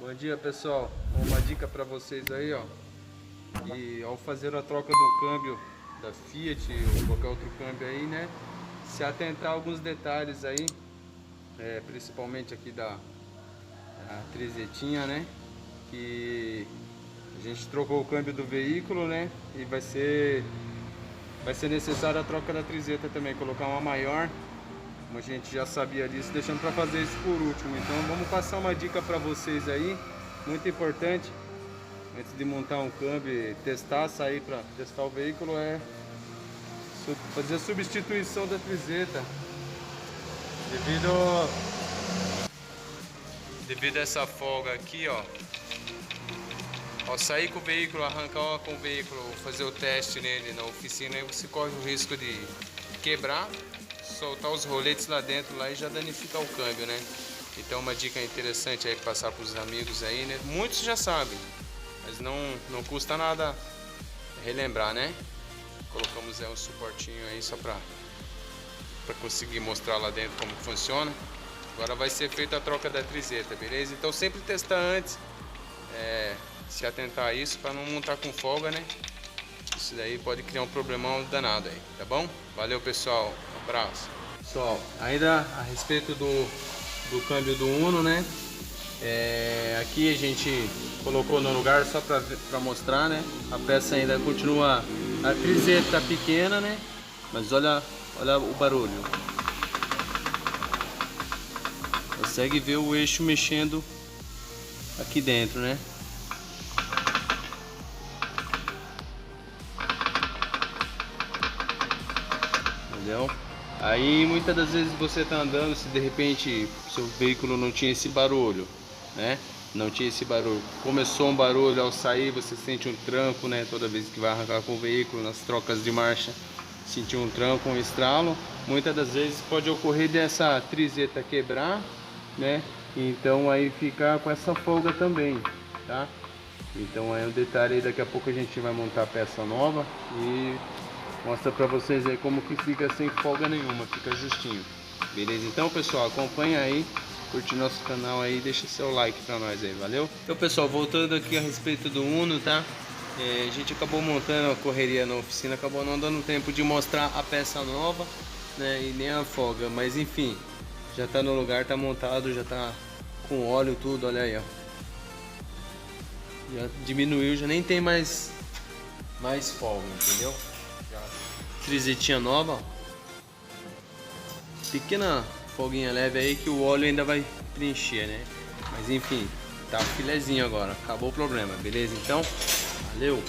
Bom dia, pessoal. Uma dica para vocês aí, ó. E ao fazer a troca do câmbio da Fiat ou qualquer outro câmbio aí, né, se atentar a alguns detalhes aí, principalmente aqui da trizetinha, né, que a gente trocou o câmbio do veículo, né, e vai ser necessário a troca da trizeta também, colocar uma maior. Como a gente já sabia disso, deixando para fazer isso por último. Então vamos passar uma dica para vocês aí, muito importante, antes de montar um câmbio e testar, sair para testar o veículo, é fazer a substituição da trizeta. Devido a essa folga aqui, ó, ao sair com o veículo, arrancar com o veículo, fazer o teste nele na oficina, aí você corre o risco de quebrar, soltar os roletes lá dentro lá e já danificar o câmbio, né? Então uma dica interessante aí passar para os amigos aí, né? Muitos já sabem, mas não custa nada relembrar, né? Colocamos aí um suportinho aí só para conseguir mostrar lá dentro como funciona. Agora vai ser feita a troca da trizeta, beleza? Então sempre testar antes, se atentar a isso para não montar com folga, né? Isso daí pode criar um problemão danado aí, tá bom? Valeu, pessoal, um abraço. Pessoal, ainda a respeito do câmbio do Uno, né? Aqui a gente colocou no lugar só para mostrar, né? A peça ainda continua, a trizeta pequena, né? Mas olha o barulho. Consegue ver o eixo mexendo aqui dentro, né? Entendeu? Aí muitas das vezes você tá andando, se de repente seu veículo não tinha esse barulho, né? Não tinha esse barulho. Começou um barulho ao sair, você sente um tranco, né? Toda vez que vai arrancar com o veículo, nas trocas de marcha, sentir um tranco, um estralo. Muitas das vezes pode ocorrer dessa trizeta quebrar, né? Então aí ficar com essa folga também, tá? Então é um detalhe aí, daqui a pouco a gente vai montar a peça nova e mostra pra vocês aí como que fica sem folga nenhuma, fica justinho. Beleza? Então, pessoal, acompanha aí, curte nosso canal aí, deixa seu like pra nós aí, valeu? Então, pessoal, voltando aqui a respeito do Uno, tá? A gente acabou montando a correria na oficina, acabou não dando tempo de mostrar a peça nova, né? E nem a folga, mas enfim, já tá no lugar, tá montado, já tá com óleo tudo, olha aí, ó. Já diminuiu, já nem tem mais folga, entendeu? Trizetinha nova, ó. Pequena folguinha leve aí que o óleo ainda vai preencher, né? Mas enfim, tá filezinho agora, acabou o problema, beleza? Então, valeu!